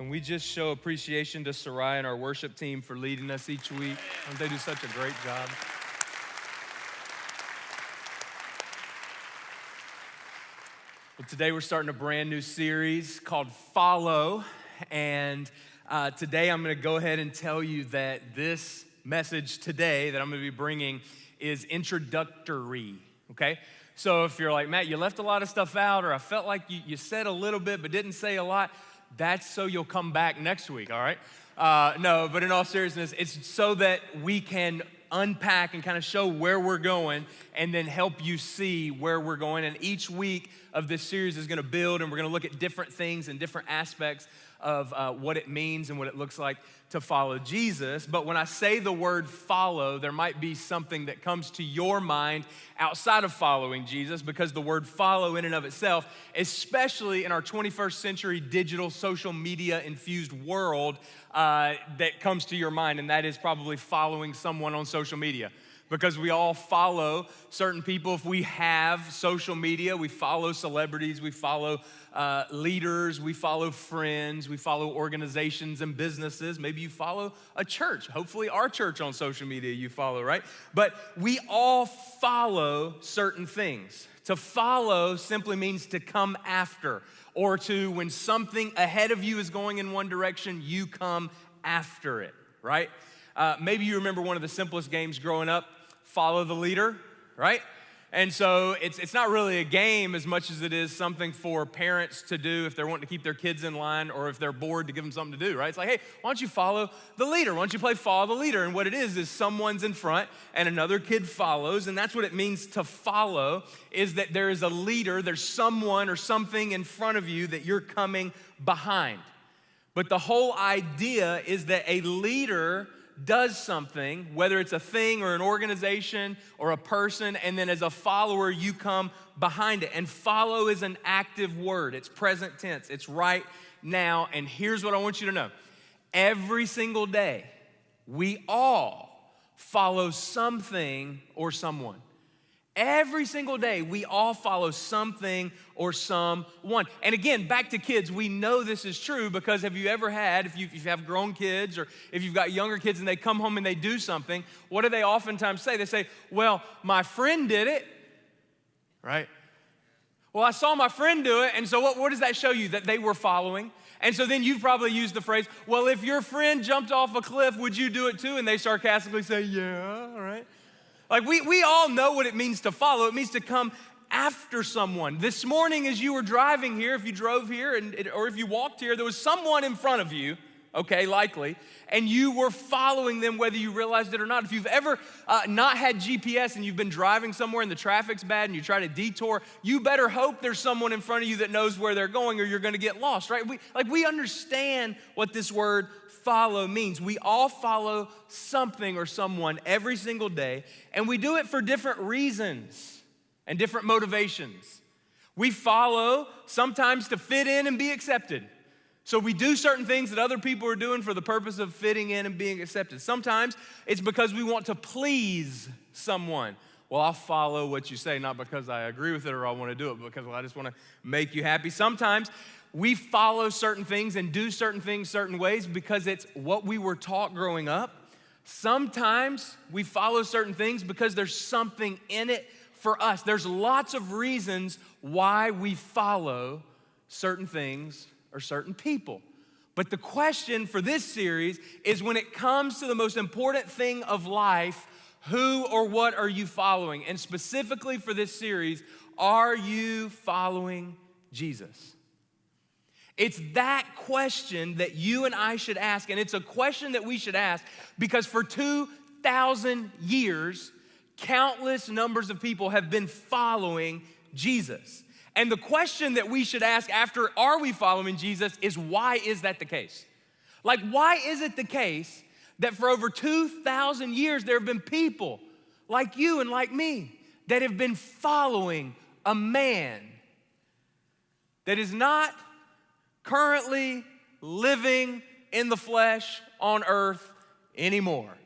Can we just show appreciation to Sarai and our worship team for leading us each week? Don't they do such a great job? Well, today we're starting a brand new series called Follow, and today I'm going to go ahead and tell you that this message today that I'm going to be bringing is introductory, okay? So if you're like, Matt, you left a lot of stuff out, or I felt like you said a little bit but didn't say a lot, that's so you'll come back next week, all right? No, but in all seriousness, it's so that we can unpack and kind of show where we're going and then help you see where we're going. And each week of this series is going to build, and we're going to look at different things and different aspects of what it means and what it looks like to follow Jesus. But when I say the word follow, there might be something that comes to your mind outside of following Jesus, because the word follow in and of itself, especially in our 21st century digital social media infused world, that comes to your mind, and that is probably following someone on social media. Because we all follow certain people. If we have social media, we follow celebrities, we follow leaders, we follow friends, we follow organizations and businesses. Maybe you follow a church. Hopefully our church on social media you follow, right? But we all follow certain things. To follow simply means to come after, or to, when something ahead of you is going in one direction, you come after it, right? Maybe you remember one of the simplest games growing up, Follow the Leader, right? And so it's not really a game as much as it is something for parents to do if they're wanting to keep their kids in line, or if they're bored to give them something to do, right? It's like, hey, why don't you follow the leader? Why don't you play Follow the Leader? And what it is someone's in front and another kid follows, and that's what it means to follow, is that there is a leader, there's someone or something in front of you that you're coming behind. But the whole idea is that a leader does something, whether it's a thing or an organization or a person, and then as a follower, you come behind it. And follow is an active word. It's present tense. It's right now. And here's what I want you to know. Every single day, we all follow something or someone. Every single day, we all follow something or someone. And again, back to kids, we know this is true because have you ever had, if you have grown kids or if you've got younger kids and they come home and they do something, what do they oftentimes say? They say, well, my friend did it, right? Well, I saw my friend do it, and so what does that show you? That they were following. And so then you've probably used the phrase, well, if your friend jumped off a cliff, would you do it too? And they sarcastically say, yeah, all right. Like we all know what it means to follow. It means to come after someone. This morning as you were driving here, if you drove here or if you walked here, there was someone in front of you, okay, likely, and you were following them whether you realized it or not. If you've ever not had GPS and you've been driving somewhere and the traffic's bad and you try to detour, you better hope there's someone in front of you that knows where they're going or you're gonna get lost, right? We understand what this word follow means. We all follow something or someone every single day, and we do it for different reasons and different motivations. We follow sometimes to fit in and be accepted. So we do certain things that other people are doing for the purpose of fitting in and being accepted. Sometimes it's because we want to please someone. Well, I'll follow what you say, not because I agree with it or I want to do it, but because I just want to make you happy. Sometimes we follow certain things and do certain things certain ways because it's what we were taught growing up. Sometimes we follow certain things because there's something in it for us. There's lots of reasons why we follow certain things or certain people. But the question for this series is, when it comes to the most important thing of life, who or what are you following? And specifically for this series, are you following Jesus? It's that question that you and I should ask, and it's a question that we should ask because for 2,000 years, countless numbers of people have been following Jesus. And the question that we should ask after, are we following Jesus, is why is that the case? Like, why is it the case that for over 2,000 years there have been people like you and like me that have been following a man that is not currently living in the flesh on earth anymore?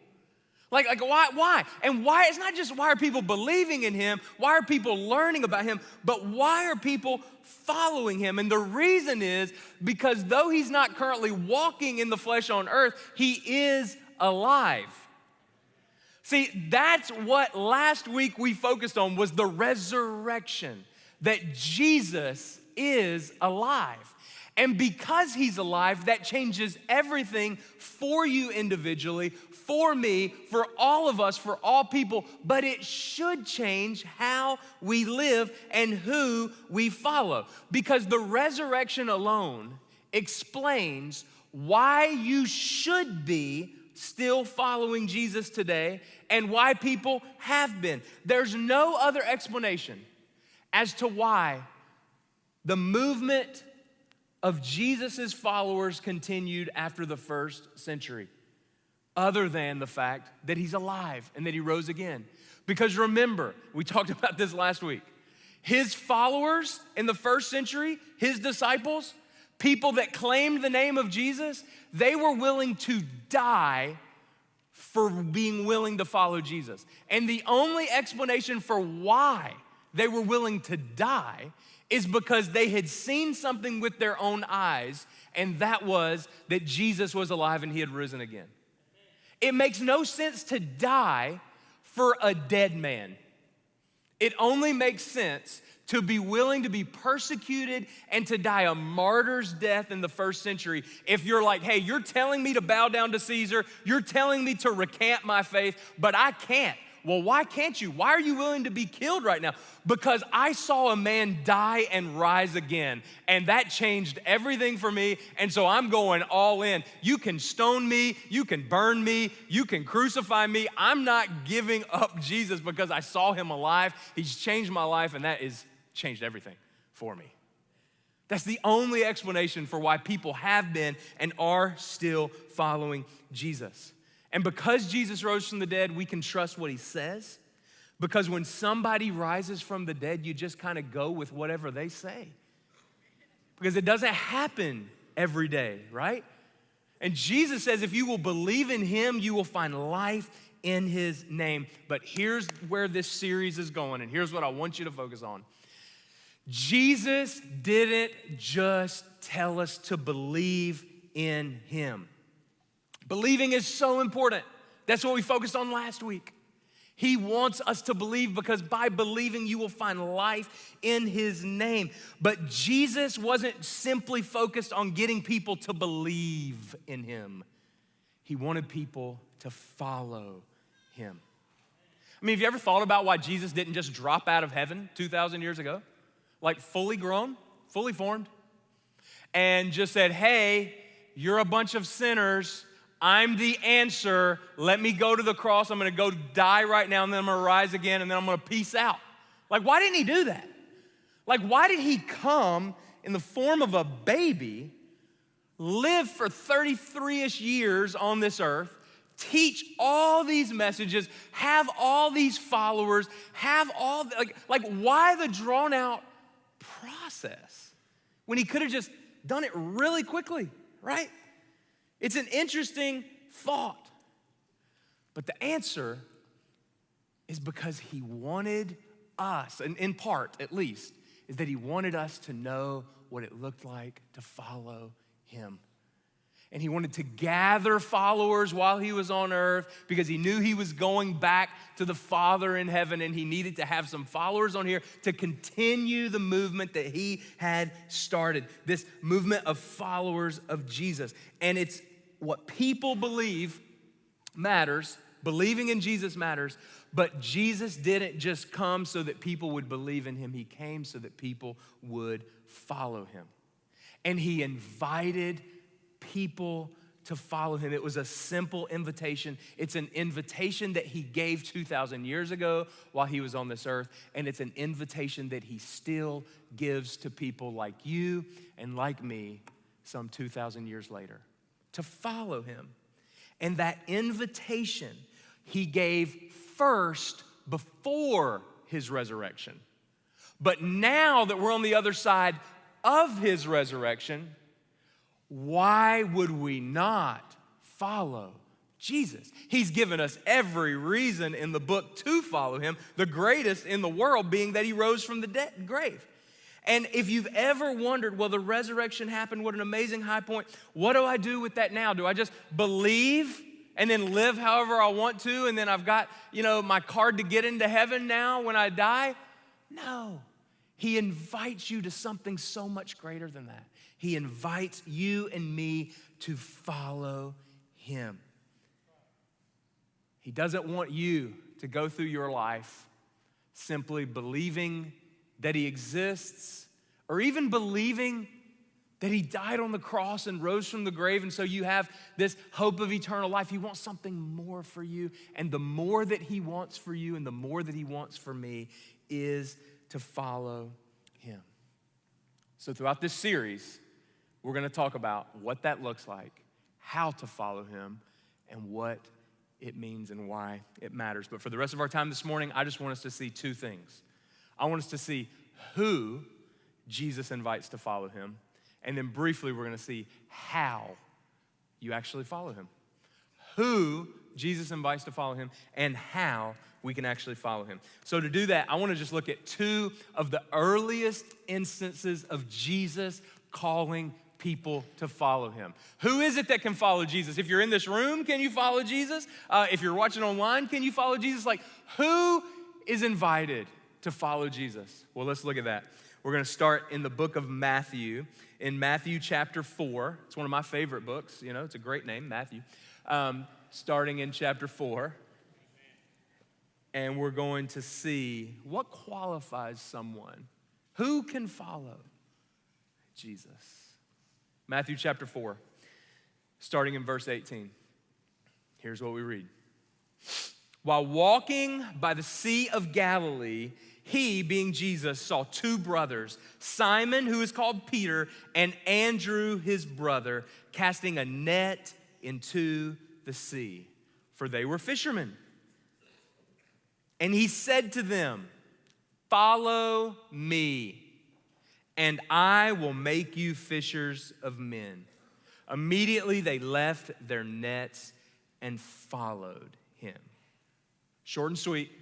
Like why? And why, it's not just why are people believing in him, why are people learning about him, but why are people following him? And the reason is because though he's not currently walking in the flesh on earth, he is alive. See, that's what last week we focused on, was the resurrection, that Jesus is alive. And because he's alive, that changes everything for you individually, for me, for all of us, for all people, but it should change how we live and who we follow. Because the resurrection alone explains why you should be still following Jesus today and why people have been. There's no other explanation as to why the movement of Jesus' followers continued after the first century, other than the fact that he's alive and that he rose again. Because remember, we talked about this last week. His followers in the first century, his disciples, people that claimed the name of Jesus, they were willing to die for being willing to follow Jesus. And the only explanation for why they were willing to die is because they had seen something with their own eyes, and that was that Jesus was alive and he had risen again. It makes no sense to die for a dead man. It only makes sense to be willing to be persecuted and to die a martyr's death in the first century. If you're like, hey, you're telling me to bow down to Caesar, you're telling me to recant my faith, but I can't. Well, why can't you? Why are you willing to be killed right now? Because I saw a man die and rise again, and that changed everything for me, and so I'm going all in. You can stone me, you can burn me, you can crucify me. I'm not giving up Jesus because I saw him alive. He's changed my life, and that has changed everything for me. That's the only explanation for why people have been and are still following Jesus. And because Jesus rose from the dead, we can trust what he says. Because when somebody rises from the dead, you just kind of go with whatever they say. Because it doesn't happen every day, right? And Jesus says if you will believe in him, you will find life in his name. But here's where this series is going, and here's what I want you to focus on. Jesus didn't just tell us to believe in him. Believing is so important. That's what we focused on last week. He wants us to believe because by believing you will find life in his name. But Jesus wasn't simply focused on getting people to believe in him. He wanted people to follow him. I mean, have you ever thought about why Jesus didn't just drop out of heaven 2,000 years ago? Like fully grown, fully formed, and just said, hey, you're a bunch of sinners. I'm the answer. Let me go to the cross. I'm gonna go die right now, and then I'm gonna rise again, and then I'm gonna peace out. Like, why didn't he do that? Like, why did he come in the form of a baby, live for 33-ish years on this earth, teach all these messages, have all these followers, have all, like why the drawn out process when he could have just done it really quickly, right? It's an interesting thought. But the answer is because he wanted us, and in part at least, is that he wanted us to know what it looked like to follow him. And he wanted to gather followers while he was on earth because he knew he was going back to the Father in heaven, and he needed to have some followers on here to continue the movement that he had started, this movement of followers of Jesus. And it's what people believe matters. Believing in Jesus matters, but Jesus didn't just come so that people would believe in him. He came so that people would follow him. And he invited people to follow him. It was a simple invitation. It's an invitation that he gave 2,000 years ago while he was on this earth, and it's an invitation that he still gives to people like you and like me some 2,000 years later to follow him. And that invitation he gave first before his resurrection. But now that we're on the other side of his resurrection, why would we not follow Jesus. He's given us every reason in the book to follow him, the greatest in the world being that he rose from the grave. And if you've ever wondered, well, the resurrection happened, what an amazing high point. What do I do with that now? Do I just believe and then live however I want to, and then I've got, my card to get into heaven now when I die? No. He invites you to something so much greater than that. He invites you and me to follow him. He doesn't want you to go through your life simply believing that he exists, or even believing that he died on the cross and rose from the grave, and so you have this hope of eternal life. He wants something more for you, and the more that he wants for you and the more that he wants for me is to follow him. So throughout this series, we're gonna talk about what that looks like, how to follow him, and what it means and why it matters. But for the rest of our time this morning, I just want us to see two things. I want us to see who Jesus invites to follow him, and then briefly we're gonna see how you actually follow him. Who Jesus invites to follow him and how we can actually follow him. So to do that, I wanna just look at two of the earliest instances of Jesus calling people to follow him. Who is it that can follow Jesus? If you're in this room, can you follow Jesus? If you're watching online, can you follow Jesus? Who is invited to follow Jesus? Well, let's look at that. We're gonna start in the book of Matthew, in Matthew chapter 4. It's one of my favorite books, it's a great name, Matthew. Starting in chapter 4. And we're going to see what qualifies someone. Who can follow Jesus? Matthew chapter 4, starting in verse 18. Here's what we read. While walking by the Sea of Galilee, he, being Jesus, saw two brothers, Simon, who is called Peter, and Andrew, his brother, casting a net into the sea, for they were fishermen. And he said to them, "Follow me, and I will make you fishers of men." Immediately they left their nets and followed him. Short and sweet,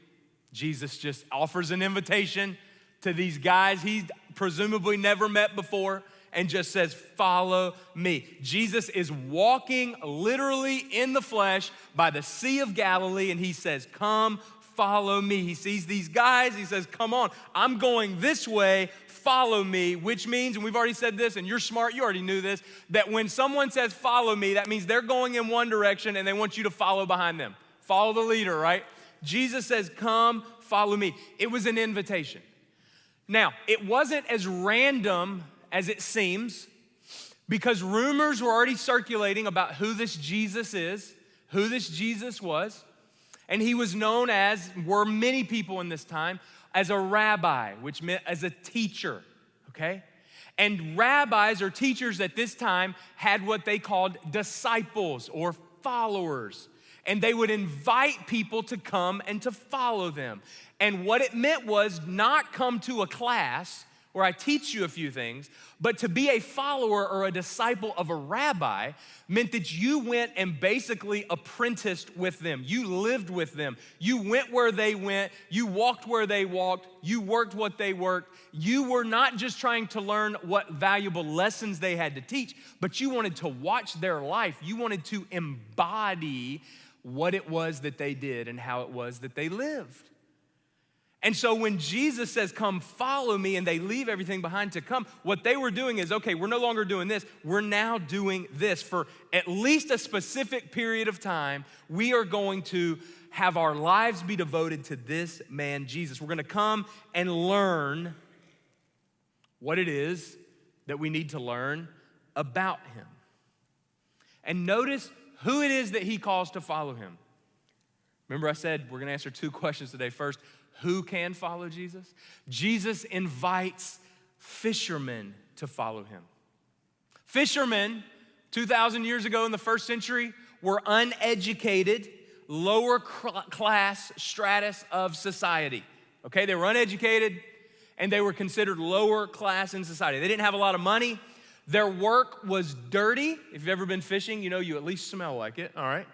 Jesus just offers an invitation to these guys he's presumably never met before and just says, "Follow me." Jesus is walking literally in the flesh by the Sea of Galilee, and he says, "Come, follow me." He sees these guys, he says, "Come on, I'm going this way, follow me," which means, and we've already said this, and you're smart, you already knew this, that when someone says follow me, that means they're going in one direction and they want you to follow behind them. Follow the leader, right? Jesus says, "Come, follow me." It was an invitation. Now, it wasn't as random as it seems, because rumors were already circulating about who this Jesus is, who this Jesus was. And he was known as, were many people in this time, as a rabbi, which meant as a teacher, okay? And rabbis or teachers at this time had what they called disciples or followers. And they would invite people to come and to follow them. And what it meant was not come to a class where I teach you a few things, but to be a follower or a disciple of a rabbi meant that you went and basically apprenticed with them. You lived with them. You went where they went. You walked where they walked. You worked what they worked. You were not just trying to learn what valuable lessons they had to teach, but you wanted to watch their life. You wanted to embody what it was that they did and how it was that they lived. And so when Jesus says, "Come follow me," and they leave everything behind to come, what they were doing is, okay, we're no longer doing this. We're now doing this. For at least a specific period of time, we are going to have our lives be devoted to this man, Jesus. We're gonna come and learn what it is that we need to learn about him. And notice who it is that he calls to follow him. Remember I said we're gonna answer two questions today. First, who can follow Jesus? Jesus invites fishermen to follow him. Fishermen, 2,000 years ago in the first century, were uneducated, lower class stratus of society. Okay, they were uneducated and they were considered lower class in society. They didn't have a lot of money. Their work was dirty. If you've ever been fishing, you know you at least smell like it, all right?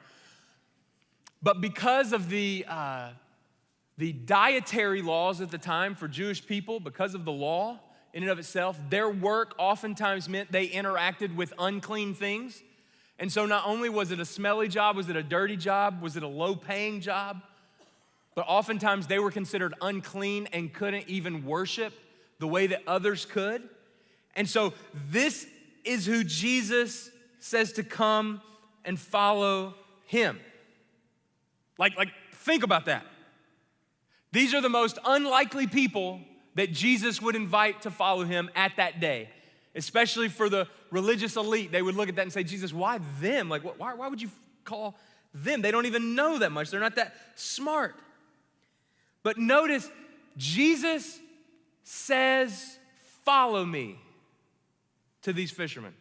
But because of the dietary laws at the time for Jewish people, because of the law in and of itself, their work oftentimes meant they interacted with unclean things. And so not only was it a smelly job, was it a dirty job, was it a low-paying job, but oftentimes they were considered unclean and couldn't even worship the way that others could. And so this is who Jesus says to come and follow him. Like think about that. These are the most unlikely people that Jesus would invite to follow him at that day, especially for the religious elite. They would look at that and say, Jesus, why them? Like, why would you call them? They don't even know that much. They're not that smart. But notice, Jesus says, follow me to these fishermen.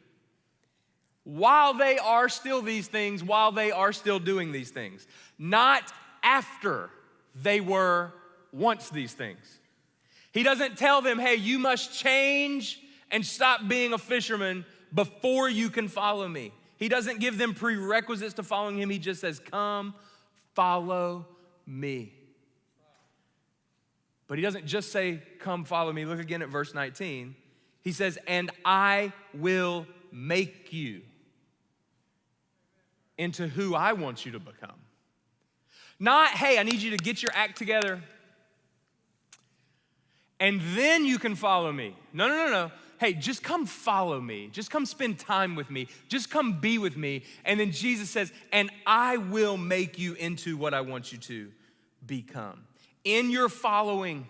While they are still these things, while they are still doing these things, not after they were once these things. He doesn't tell them, hey, you must change and stop being a fisherman before you can follow me. He doesn't give them prerequisites to following him. He just says, come, follow me. But he doesn't just say, come, follow me. Look again at verse 19. He says, and I will make you into who I want you to become. Not, hey, I need you to get your act together and then you can follow me. No. Hey, just come follow me. Just come spend time with me. Just come be with me. And then Jesus says, and I will make you into what I want you to become. In your following,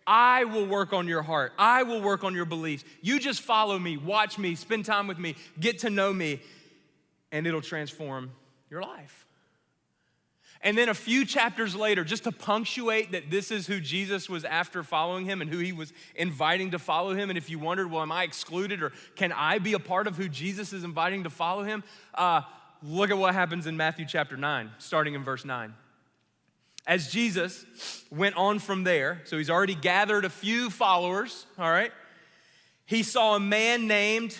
I will work on your heart. I will work on your beliefs. You just follow me, watch me, spend time with me, get to know me, and it'll transform your life. And then a few chapters later, just to punctuate that this is who Jesus was after following him and who he was inviting to follow him. And if you wondered, well, am I excluded or can I be a part of who Jesus is inviting to follow him? Look at what happens in Matthew chapter 9, starting in verse 9. As Jesus went on from there, so he's already gathered a few followers, all right? He saw a man named,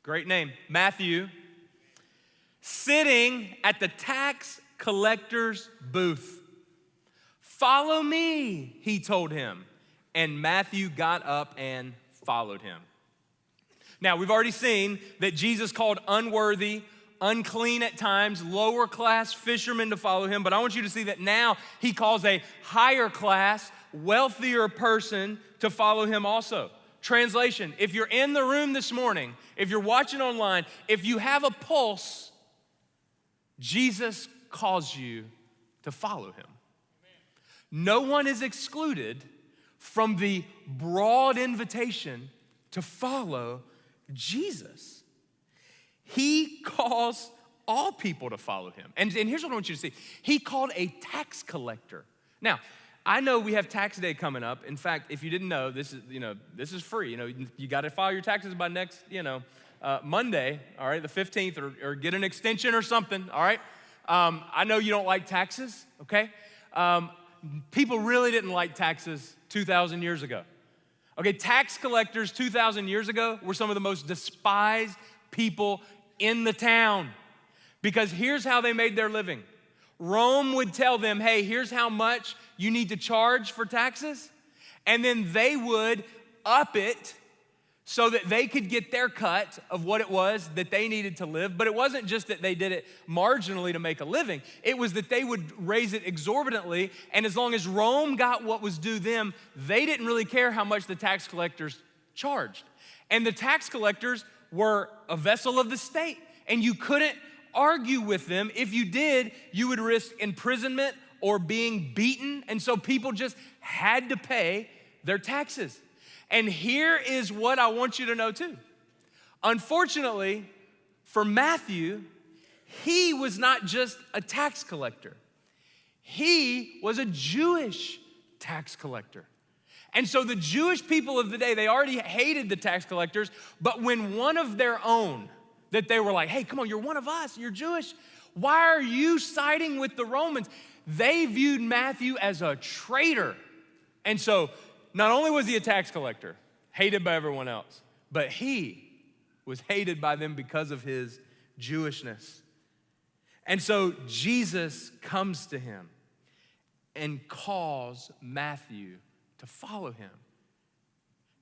great name, Matthew, sitting at the tax collector's booth. Follow me, he told him. And Matthew got up and followed him. Now, we've already seen that Jesus called unworthy, unclean at times, lower class fishermen to follow him. But I want you to see that now he calls a higher class, wealthier person to follow him also. Translation, if you're in the room this morning, if you're watching online, if you have a pulse, Jesus calls you to follow him. No one is excluded from the broad invitation to follow Jesus. He calls all people to follow him. And here's what I want you to see. He called a tax collector. Now, I know we have tax day coming up. In fact, if you didn't know, this is free. You got to file your taxes by next, Monday, all right, the 15th, or get an extension or something, all right? I know you don't like taxes, okay? People really didn't like taxes 2,000 years ago. Okay, tax collectors 2,000 years ago were some of the most despised people in the town because here's how they made their living. Rome would tell them, hey, here's how much you need to charge for taxes, and then they would up it so that they could get their cut of what it was that they needed to live. But it wasn't just that they did it marginally to make a living. It was that they would raise it exorbitantly, and as long as Rome got what was due them, they didn't really care how much the tax collectors charged. And the tax collectors were a vessel of the state, and you couldn't argue with them. If you did, you would risk imprisonment or being beaten, and so people just had to pay their taxes. And here is what I want you to know too. Unfortunately, for Matthew, he was not just a tax collector. He was a Jewish tax collector. And so the Jewish people of the day, they already hated the tax collectors, but when one of their own, that they were like, hey, come on, you're one of us, you're Jewish. Why are you siding with the Romans? They viewed Matthew as a traitor. And so not only was he a tax collector, hated by everyone else, but he was hated by them because of his Jewishness. And so Jesus comes to him and calls Matthew to follow him.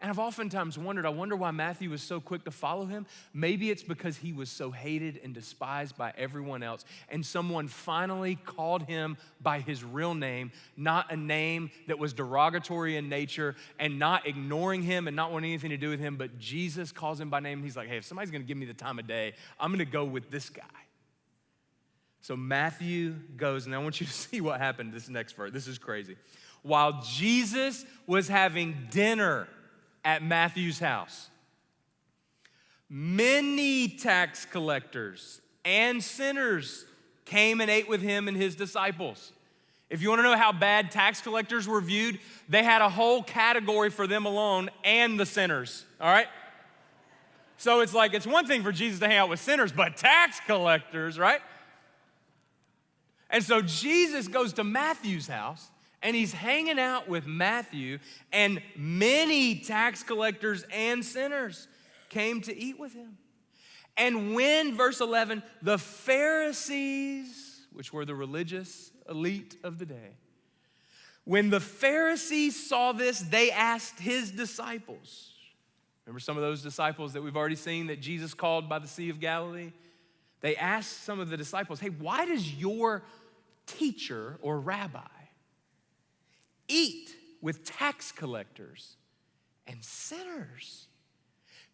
And I've oftentimes wondered, I wonder why Matthew was so quick to follow him. Maybe it's because he was so hated and despised by everyone else, and someone finally called him by his real name, not a name that was derogatory in nature, and not ignoring him and not wanting anything to do with him, but Jesus calls him by name. He's like, hey, if somebody's gonna give me the time of day, I'm gonna go with this guy. So Matthew goes, and I want you to see what happened this next verse. This is crazy. While Jesus was having dinner at Matthew's house, many tax collectors and sinners came and ate with him and his disciples. If you want to know how bad tax collectors were viewed, they had a whole category for them alone and the sinners, all right? So it's like, it's one thing for Jesus to hang out with sinners, but tax collectors, right? And so Jesus goes to Matthew's house, and he's hanging out with Matthew, and many tax collectors and sinners came to eat with him. And when, verse 11, the Pharisees, which were the religious elite of the day, when the Pharisees saw this, they asked his disciples. Remember some of those disciples that we've already seen that Jesus called by the Sea of Galilee? They asked some of the disciples, hey, why does your teacher or rabbi eat with tax collectors and sinners?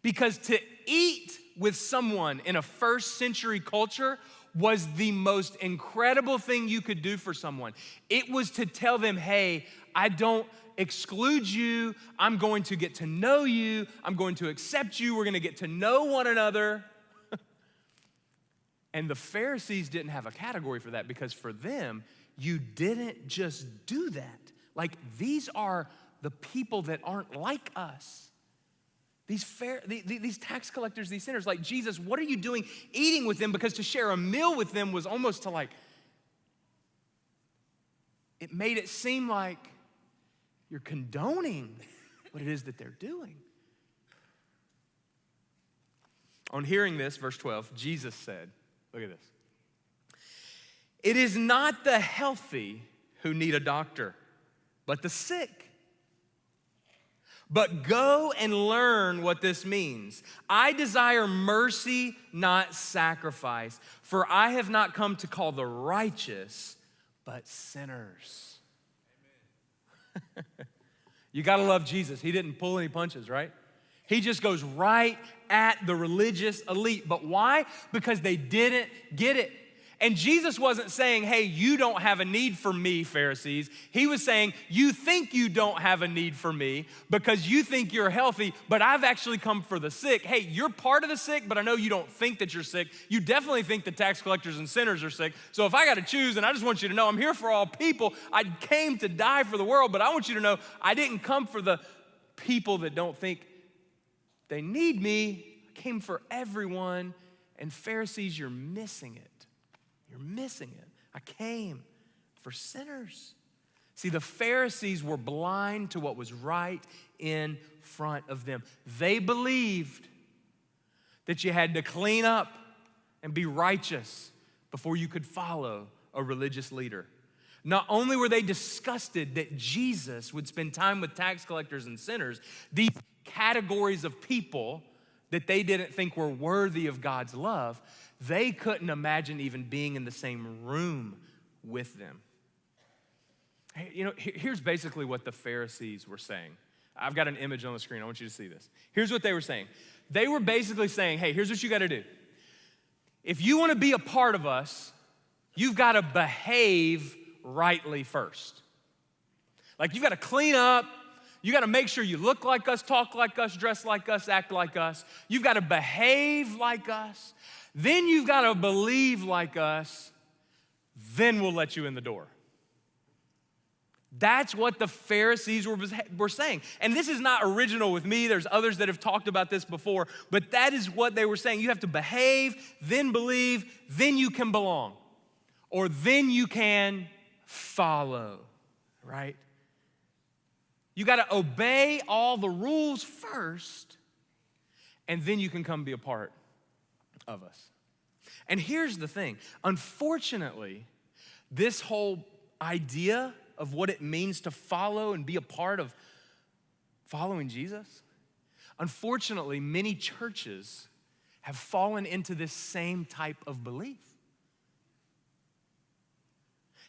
Because to eat with someone in a first century culture was the most incredible thing you could do for someone. It was to tell them, hey, I don't exclude you. I'm going to get to know you. I'm going to accept you. We're going to get to know one another. And the Pharisees didn't have a category for that, because for them, you didn't just do that. Like, these are the people that aren't like us. These tax collectors, these sinners, like, Jesus, what are you doing eating with them? Because to share a meal with them was almost to like, it made it seem like you're condoning what it is that they're doing. On hearing this, verse 12, Jesus said, look at this. It is not the healthy who need a doctor, but the sick. But go and learn what this means. I desire mercy, not sacrifice, for I have not come to call the righteous, but sinners. You gotta love Jesus. He didn't pull any punches, right? He just goes right at the religious elite. But why? Because they didn't get it. And Jesus wasn't saying, hey, you don't have a need for me, Pharisees. He was saying, you think you don't have a need for me because you think you're healthy, but I've actually come for the sick. Hey, you're part of the sick, but I know you don't think that you're sick. You definitely think the tax collectors and sinners are sick. So if I got to choose, and I just want you to know, I'm here for all people. I came to die for the world, but I want you to know I didn't come for the people that don't think they need me. I came for everyone. And Pharisees, you're missing it. You're missing it. I came for sinners. See, the Pharisees were blind to what was right in front of them. They believed that you had to clean up and be righteous before you could follow a religious leader. Not only were they disgusted that Jesus would spend time with tax collectors and sinners, these categories of people that they didn't think were worthy of God's love, they couldn't imagine even being in the same room with them. Hey, you know, here's basically what the Pharisees were saying. I've got an image on the screen. I want you to see this. Here's what they were saying. They were basically saying, hey, here's what you got to do. If you want to be a part of us, you've got to behave rightly first. Like, you've got to clean up. You got to make sure you look like us, talk like us, dress like us, act like us. You've got to behave like us. Then you've got to believe like us. Then we'll let you in the door. That's what the Pharisees were saying. And this is not original with me. There's others that have talked about this before. But that is what they were saying. You have to behave, then believe, then you can belong. Or then you can follow, right? You got to obey all the rules first, and then you can come be a part of us. And here's the thing. Unfortunately, this whole idea of what it means to follow and be a part of following Jesus, unfortunately, many churches have fallen into this same type of belief.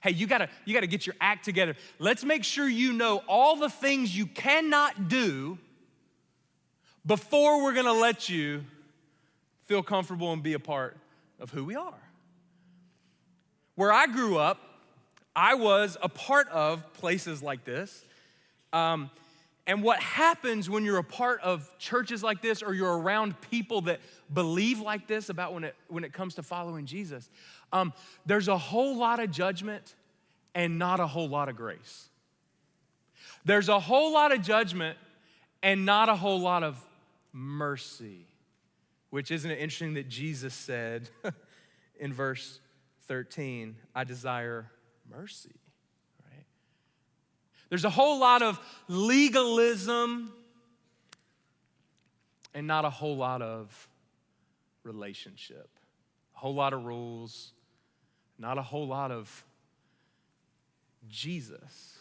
Hey, you gotta get your act together. Let's make sure you know all the things you cannot do before we're gonna let you feel comfortable and be a part of who we are. Where I grew up, I was a part of places like this. And what happens when you're a part of churches like this, or you're around people that believe like this about when it comes to following Jesus, there's a whole lot of judgment and not a whole lot of grace. There's a whole lot of judgment and not a whole lot of mercy, which isn't it interesting that Jesus said in verse 13, I desire mercy. There's a whole lot of legalism and not a whole lot of relationship. A whole lot of rules, not a whole lot of Jesus.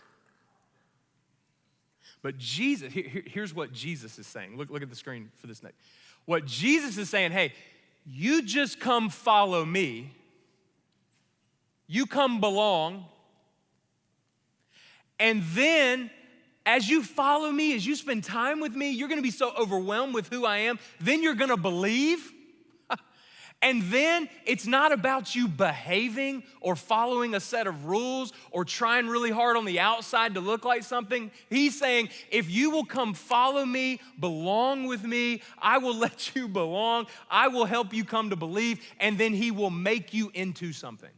But Jesus, here's what Jesus is saying. Look at the screen for this next. What Jesus is saying, hey, you just come follow me. You come belong. And then, as you follow me, as you spend time with me, you're gonna be so overwhelmed with who I am, then you're gonna believe. And then it's not about you behaving or following a set of rules or trying really hard on the outside to look like something. He's saying, if you will come follow me, belong with me, I will let you belong, I will help you come to believe, and then he will make you into something.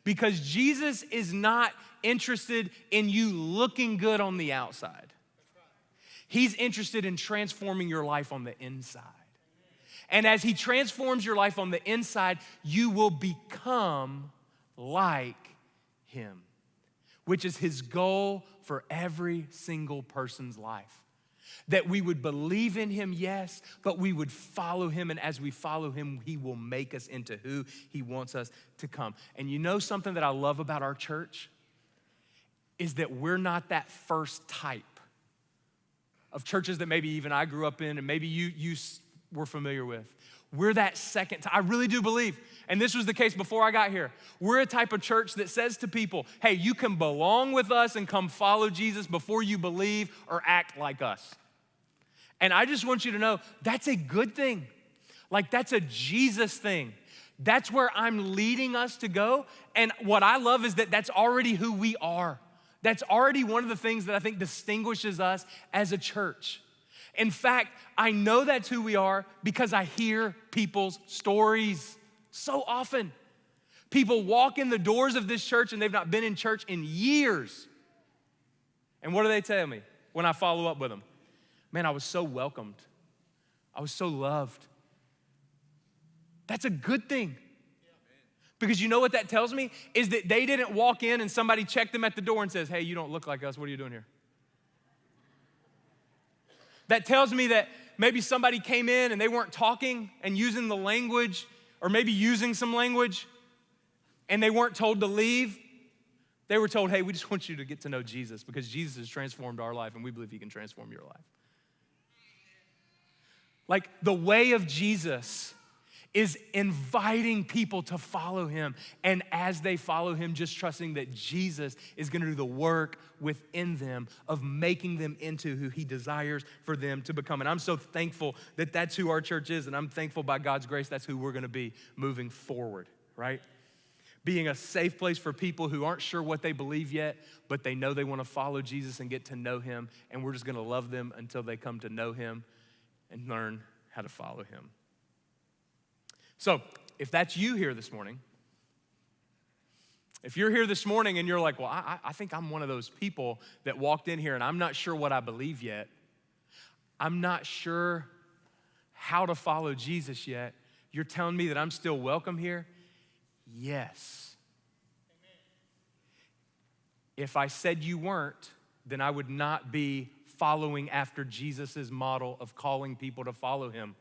Because Jesus is not interested in you looking good on the outside. He's interested in transforming your life on the inside. And as he transforms your life on the inside, you will become like him, which is his goal for every single person's life. That we would believe in him, yes, but we would follow him, and as we follow him, he will make us into who he wants us to come. And you know something that I love about our church is that we're not that first type of churches that maybe even I grew up in and maybe you were familiar with. We're that second type. I really do believe, and this was the case before I got here, we're a type of church that says to people, hey, you can belong with us and come follow Jesus before you believe or act like us. And I just want you to know that's a good thing. Like, that's a Jesus thing. That's where I'm leading us to go. And what I love is that that's already who we are. That's already one of the things that I think distinguishes us as a church. In fact, I know that's who we are because I hear people's stories so often. People walk in the doors of this church and they've not been in church in years. And what do they tell me when I follow up with them? Man, I was so welcomed. I was so loved. That's a good thing. Because you know what that tells me? Is that they didn't walk in and somebody checked them at the door and says, hey, you don't look like us. What are you doing here? That tells me that maybe somebody came in and they weren't talking and using the language, or maybe using some language, and they weren't told to leave. They were told, hey, we just want you to get to know Jesus because Jesus has transformed our life and we believe he can transform your life. Like, the way of Jesus is inviting people to follow him. And as they follow him, just trusting that Jesus is gonna do the work within them of making them into who he desires for them to become. And I'm so thankful that that's who our church is. And I'm thankful by God's grace, that's who we're gonna be moving forward, right? Being a safe place for people who aren't sure what they believe yet, but they know they wanna follow Jesus and get to know him. And we're just gonna love them until they come to know him and learn how to follow him. So, if that's you here this morning, if you're here this morning and you're like, well, I think I'm one of those people that walked in here and I'm not sure what I believe yet. I'm not sure how to follow Jesus yet. You're telling me that I'm still welcome here? Yes. Amen. If I said you weren't, then I would not be following after Jesus' model of calling people to follow him.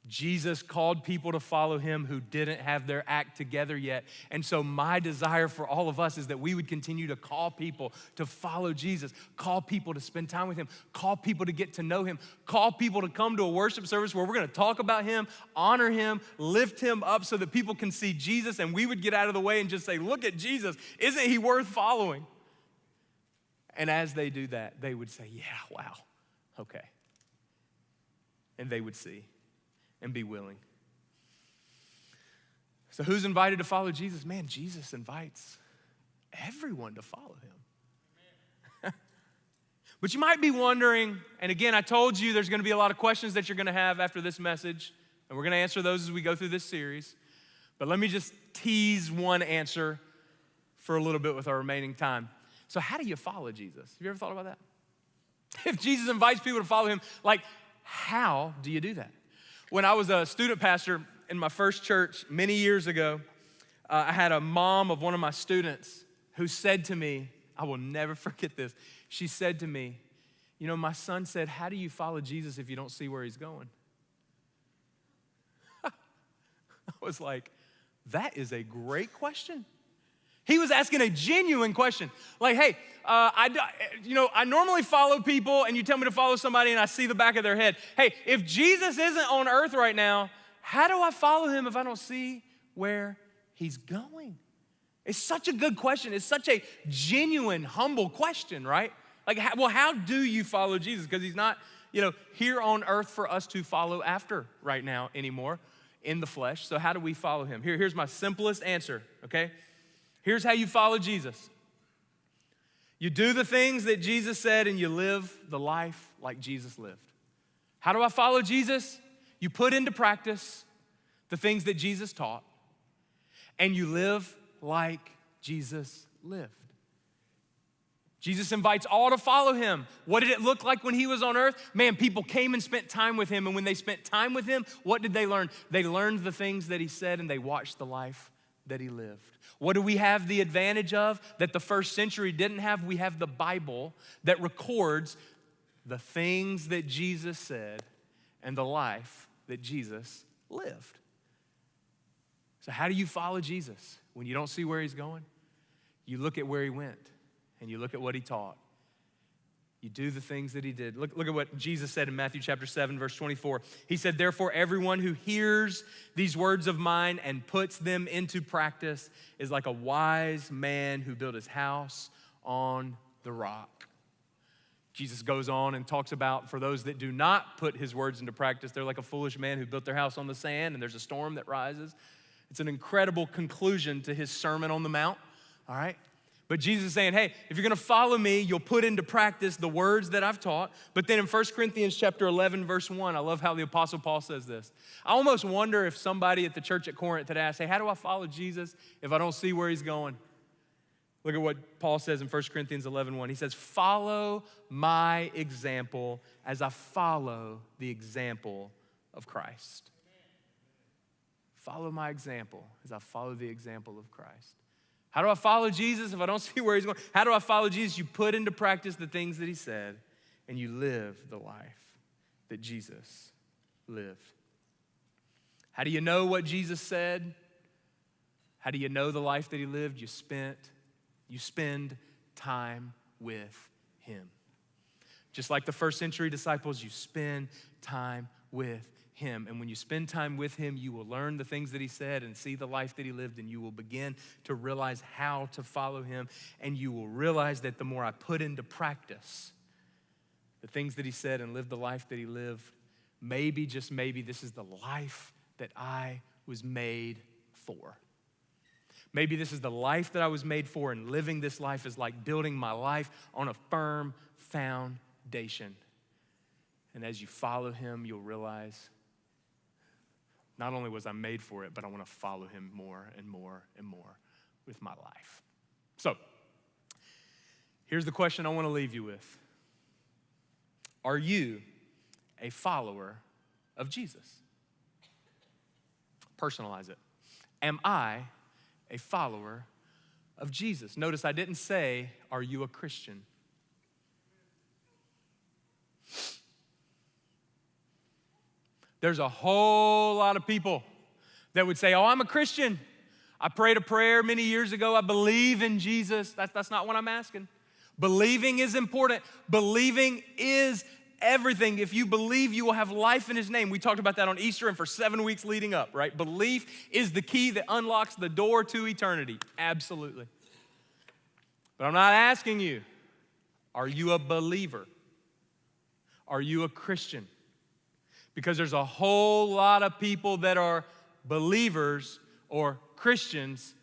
Jesus called people to follow him who didn't have their act together yet. And so my desire for all of us is that we would continue to call people to follow Jesus, call people to spend time with him, call people to get to know him, call people to come to a worship service where we're gonna talk about him, honor him, lift him up so that people can see Jesus and we would get out of the way and just say, look at Jesus, isn't he worth following? And as they do that, they would say, yeah, wow, okay. And they would see and be willing. So who's invited to follow Jesus? Man, Jesus invites everyone to follow him. But you might be wondering, and again, I told you there's gonna be a lot of questions that you're gonna have after this message, and we're gonna answer those as we go through this series. But let me just tease one answer for a little bit with our remaining time. So how do you follow Jesus? Have you ever thought about that? If Jesus invites people to follow him, like, how do you do that? When I was a student pastor in my first church many years ago, I had a mom of one of my students who said to me, I will never forget this. She said to me, you know, my son said, how do you follow Jesus if you don't see where he's going? I was like, that is a great question. He was asking a genuine question. Like, hey, I normally follow people and you tell me to follow somebody and I see the back of their head. Hey, if Jesus isn't on earth right now, how do I follow him if I don't see where he's going? It's such a good question. It's such a genuine, humble question, right? Like, how do you follow Jesus? Because he's not, here on earth for us to follow after right now anymore in the flesh. So how do we follow him? Here's my simplest answer, okay? Here's how you follow Jesus. You do the things that Jesus said and you live the life like Jesus lived. How do I follow Jesus? You put into practice the things that Jesus taught and you live like Jesus lived. Jesus invites all to follow him. What did it look like when he was on earth? Man, people came and spent time with him, and when they spent time with him, what did they learn? They learned the things that he said and they watched the life that he lived. What do we have the advantage of that the first century didn't have? We have the Bible that records the things that Jesus said and the life that Jesus lived. So how do you follow Jesus? When you don't see where he's going, you look at where he went and you look at what he taught. You do the things that he did. Look at what Jesus said in Matthew chapter 7, verse 24. He said, therefore, everyone who hears these words of mine and puts them into practice is like a wise man who built his house on the rock. Jesus goes on and talks about for those that do not put his words into practice, they're like a foolish man who built their house on the sand and there's a storm that rises. It's an incredible conclusion to his Sermon on the Mount, all right? But Jesus is saying, hey, if you're gonna follow me, you'll put into practice the words that I've taught. But then in 1 Corinthians chapter 11, verse 1, I love how the Apostle Paul says this. I almost wonder if somebody at the church at Corinth had asked, hey, how do I follow Jesus if I don't see where he's going? Look at what Paul says in 1 Corinthians 11:1. He says, follow my example as I follow the example of Christ. Follow my example as I follow the example of Christ. How do I follow Jesus if I don't see where he's going? How do I follow Jesus? You put into practice the things that he said and you live the life that Jesus lived. How do you know what Jesus said? How do you know the life that he lived? You spend time with him. Just like the first century disciples, you spend time with him. And when you spend time with him, you will learn the things that he said and see the life that he lived, and you will begin to realize how to follow him. And you will realize that the more I put into practice the things that he said and live the life that he lived, maybe, just maybe, this is the life that I was made for. Maybe this is the life that I was made for, and living this life is like building my life on a firm foundation. And as you follow him, you'll realize not only was I made for it, but I want to follow him more and more and more with my life. So, here's the question I want to leave you with. Are you a follower of Jesus? Personalize it. Am I a follower of Jesus? Notice I didn't say, are you a Christian? There's a whole lot of people that would say, oh, I'm a Christian. I prayed a prayer many years ago. I believe in Jesus. That's not what I'm asking. Believing is important. Believing is everything. If you believe, you will have life in his name. We talked about that on Easter and for 7 weeks leading up, right? Belief is the key that unlocks the door to eternity. Absolutely. But I'm not asking you, are you a believer? Are you a Christian? Because there's a whole lot of people that are believers or Christians,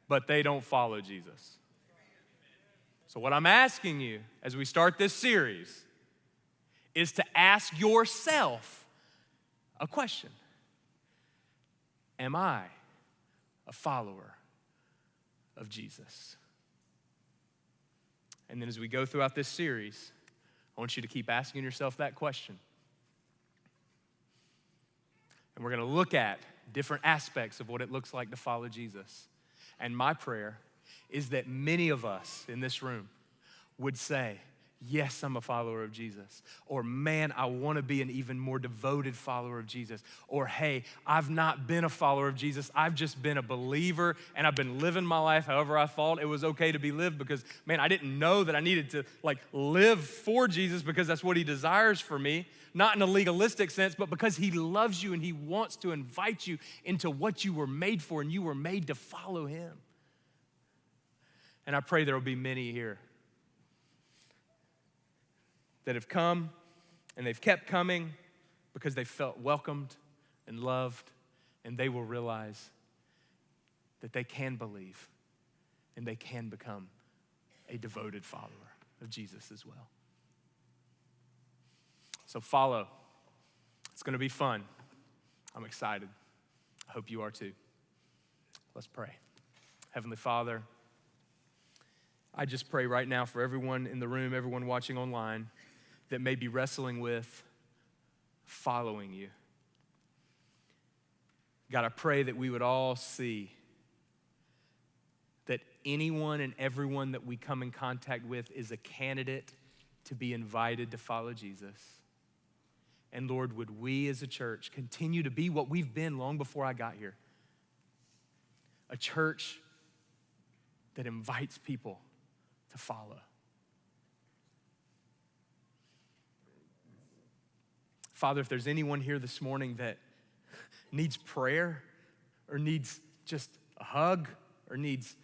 but they don't follow Jesus. So what I'm asking you as we start this series is to ask yourself a question. Am I a follower of Jesus? And then as we go throughout this series, I want you to keep asking yourself that question. And we're going to look at different aspects of what it looks like to follow Jesus. And my prayer is that many of us in this room would say, yes, I'm a follower of Jesus. Or, man, I want to be an even more devoted follower of Jesus. Or, hey, I've not been a follower of Jesus. I've just been a believer, and I've been living my life however I thought it was okay to be lived because, man, I didn't know that I needed to, live for Jesus because that's what he desires for me. Not in a legalistic sense, but because he loves you and he wants to invite you into what you were made for, and you were made to follow him. And I pray there will be many here that have come and they've kept coming because they felt welcomed and loved, and they will realize that they can believe and they can become a devoted follower of Jesus as well. So follow. It's going to be fun. I'm excited. I hope you are too. Let's pray. Heavenly Father, I just pray right now for everyone in the room, everyone watching online, that may be wrestling with following you. God, I pray that we would all see that anyone and everyone that we come in contact with is a candidate to be invited to follow Jesus. And Lord, would we as a church continue to be what we've been long before I got here? A church that invites people to follow. Father, if there's anyone here this morning that needs prayer or needs just a hug or needs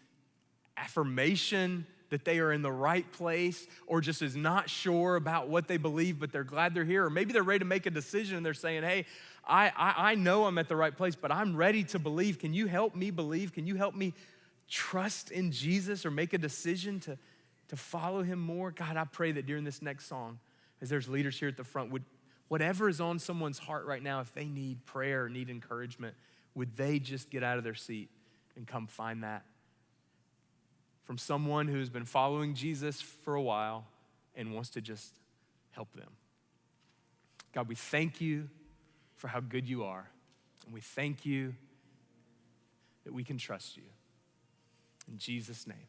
affirmation that they are in the right place, or just is not sure about what they believe, but they're glad they're here, or maybe they're ready to make a decision and they're saying, hey, I know I'm at the right place, but I'm ready to believe. Can you help me believe? Can you help me trust in Jesus or make a decision to follow him more? God, I pray that during this next song, as there's leaders here at the front, would whatever is on someone's heart right now, if they need prayer or need encouragement, would they just get out of their seat and come find that from someone who's been following Jesus for a while and wants to just help them. God, we thank you for how good you are, and we thank you that we can trust you. In Jesus' name.